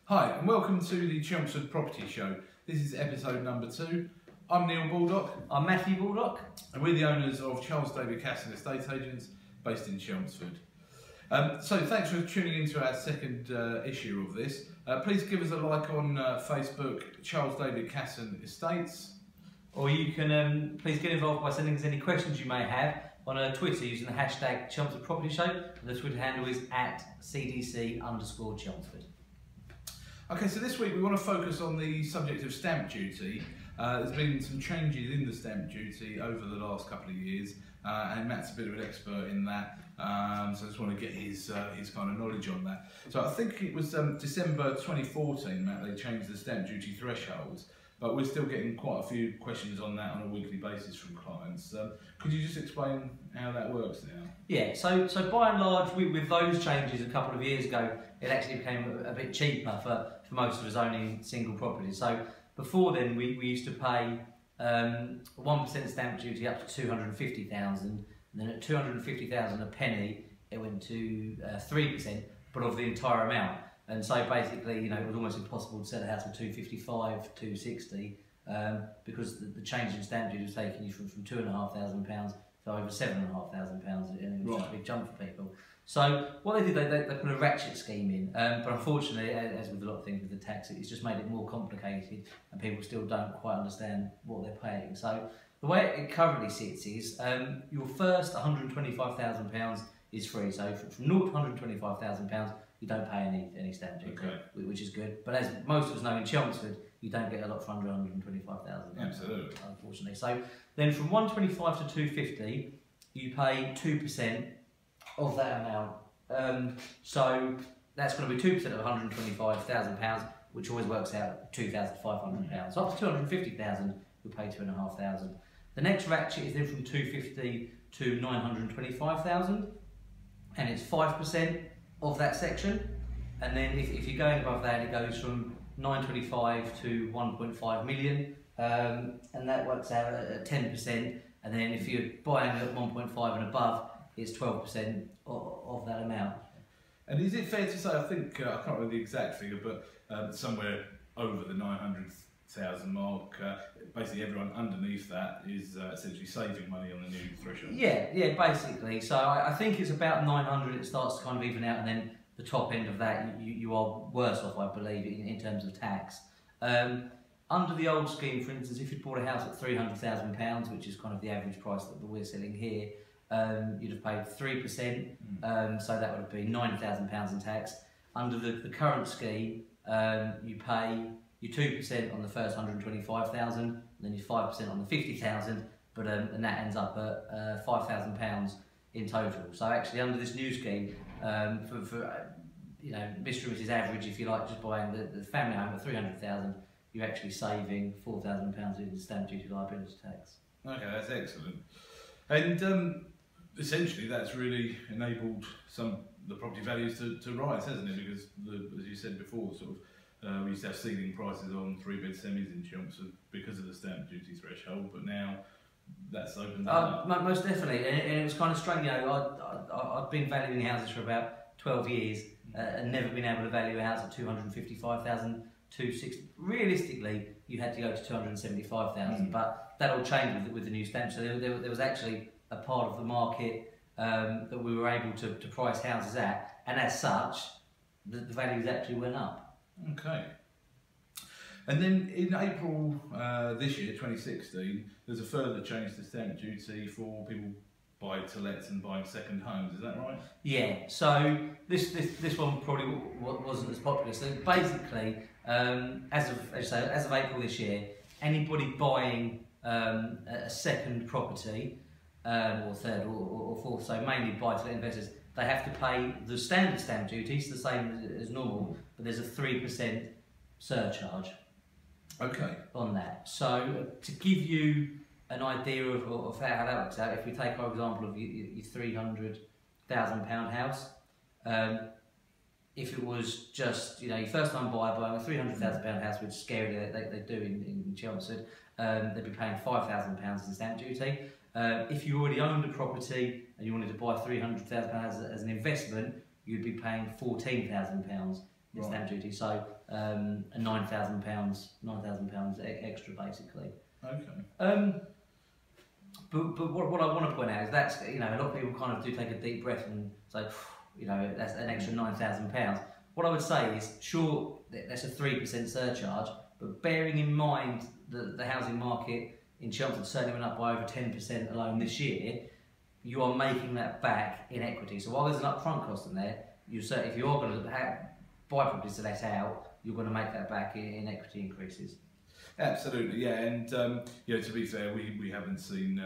Hi and welcome to the Chelmsford Property Show. This is episode number 2. I'm Neil Baldock. I'm Matthew Baldock. And we're the owners of Charles David Casson Estate Agents based in Chelmsford. So thanks for tuning into our second issue of this. Please give us a like on Facebook, Charles David Casson Estates. Or you can please get involved by sending us any questions you may have on Twitter using the hashtag Chelmsford Property Show. And the Twitter handle is @CDC_Chelmsford. Okay, so this week we want to focus on the subject of stamp duty. There's been some changes in the stamp duty over the last couple of years, and Matt's a bit of an expert in that, so I just want to get his kind of knowledge on that. So I think it was December 2014, Matt, they changed the stamp duty thresholds, but we're still getting quite a few questions on that on a weekly basis from clients. Could you just explain how that works now? Yeah, so by and large, with those changes a couple of years ago, it actually became a bit cheaper for most of us owning single properties. So before then, we used to pay 1% stamp duty up to 250,000, and then at 250,000 a penny, it went to 3%, but of the entire amount. And so basically, you know, it was almost impossible to sell a house for 255, 260, because the change in stamp duty was taking you from £2,500 to over £7,500, and it was just a big jump for people. So what they did, they put a ratchet scheme in, but unfortunately, as with a lot of things with the tax, it's just made it more complicated, and people still don't quite understand what they're paying. So the way it currently sits is your first £125,000 is free. So from 0 to £125,000, you don't pay any stamp duty, which is good. But as most of us know in Chelmsford, you don't get a lot for under 125,000. Absolutely. Unfortunately. So then from 125 to 250, you pay 2% of that amount. So that's going to be 2% of £125,000, which always works out £2,500. So up to 250,000, you pay 2,500. The next ratchet is then from 250 to 925,000, and it's 5% of that section. And then if you're going above that, it goes from 925 to 1.5 million, and that works out at 10%. And then if you're buying at 1.5 and above, it's 12% of that amount. And is it fair to say, I think, I can't remember the exact figure, but somewhere over the 900,000 mark, basically everyone underneath that is essentially saving money on the new threshold? Yeah, basically. So I think it's about 900, it starts to kind of even out, and then the top end of that, you are worse off, I believe, in terms of tax. Under the old scheme, for instance, if you bought a house at £300,000, which is kind of the average price that we're selling here, you'd have paid 3%, so that would have been £9,000 in tax. Under the current scheme, you pay your 2% on the first 125,000, and then your 5% on the 50,000, but and that ends up at £5,000 in total. So actually, under this new scheme, for you know, Mr. and Mrs. Average, if you like, just buying the family home at 300,000, you're actually saving £4,000 in stamp duty liability tax. Okay, that's excellent. And essentially, that's really enabled the property values to rise, hasn't it? Because, as you said before, sort of we used to have ceiling prices on 3-bed semis in Chelmsford because of the stamp duty threshold, but now that's opened up. Most definitely, and it was kind of strange. You know, I've been valuing houses for about 12 years and never been able to value a house at 255,000, 260. Realistically, you had to go to 275,000, but that all changed with the new stamp. So there was actually a part of the market that we were able to price houses at, and as such, the values actually went up. Okay. And then in April this year, 2016, there's a further change to stamp duty for people buying to let and buying second homes. Is that right? Yeah. So this one probably wasn't as popular. So basically, as of April this year, anybody buying a second property, or third or fourth, so mainly buy-to-let investors, they have to pay the standard stamp duty, it's the same as normal, but there's a 3% surcharge. Okay. On that. So to give you an idea of how that works out, if we take our example of your £300,000 house, if it was just, you know, your first time buyer buying a £300,000 house, which is scary they do in Chelmsford, they'd be paying £5,000 in stamp duty. If you already owned a property and you wanted to buy £300,000 as an investment, you'd be paying £14,000 in stamp duty. So a £9,000 extra basically. Okay. But what I want to point out is that's, you know, a lot of people kind of do take a deep breath and say, you know, that's an extra £9,000. What I would say is, sure, that's a 3% surcharge, but bearing in mind that the housing market in Chelmsford certainly went up by over 10% alone this year, you are making that back in equity. So while there's an upfront cost in there, you certainly, if you are going to buy properties to let out, you're going to make that back in equity increases. Absolutely, yeah, and you know, to be fair, we haven't seen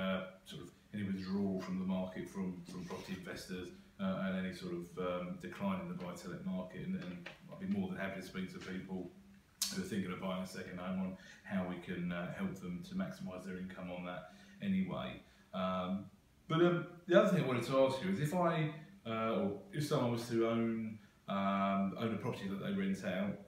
sort of any withdrawal from the market from property investors and any sort of decline in the buy-to-let market, and I'd be more than happy to speak to people who are thinking of buying a second home on how we can help them to maximise their income on that anyway. But the other thing I wanted to ask you is if or if someone was to own a property that they rent out,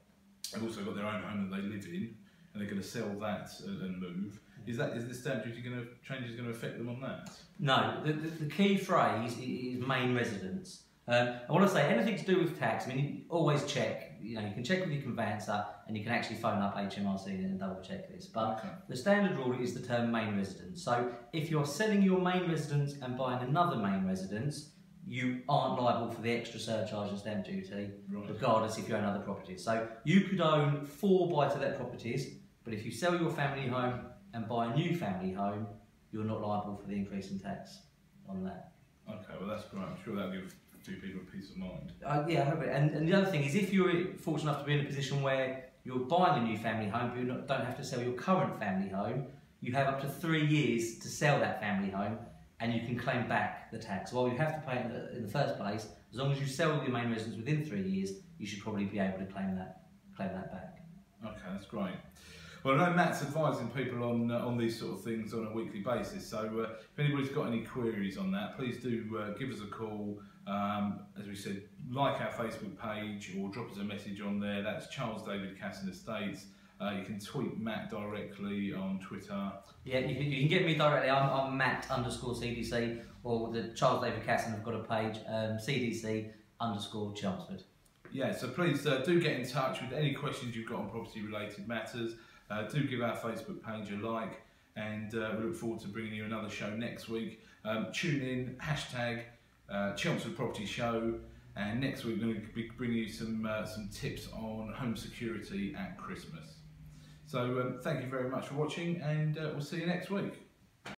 they've also got their own home that they live in, and they're going to sell that and move, is the stamp duty changes going to affect them on that? No, the key phrase is main residence. I want to say anything to do with tax, I mean, always check, you know, you can check with your conveyancer and you can actually phone up HMRC and double check this, but the standard rule is the term main residence. So if you're selling your main residence and buying another main residence, you aren't liable for the extra surcharge and stamp duty, regardless if you own other properties. So you could own 4 buy-to-let properties, but if you sell your family home and buy a new family home, you're not liable for the increase in tax on that. Okay, well that's great. I'm sure that'll give a few people a peace of mind. Yeah, I hope it. And the other thing is, if you're fortunate enough to be in a position where you're buying a new family home, but you don't have to sell your current family home, you have up to 3 years to sell that family home, and you can claim back the tax. Well, you have to pay it in the first place. As long as you sell your main residence within 3 years, you should probably be able to claim that back. Okay, that's great. Well, I know Matt's advising people on these sort of things on a weekly basis, so if anybody's got any queries on that, please do give us a call. As we said, like our Facebook page or drop us a message on there. That's Charles David Casson Estates. You can tweet Matt directly on Twitter. Yeah, you can get me directly. I'm Matt_CDC, or the Charles David Casson have got a page, CDC_Chelmsford. Yeah, so please do get in touch with any questions you've got on property related matters. Do give our Facebook page a like, and we look forward to bringing you another show next week. Tune in, #Chelmsford Property Show, and next week we're going to be bringing you some tips on home security at Christmas. So thank you very much for watching, and we'll see you next week.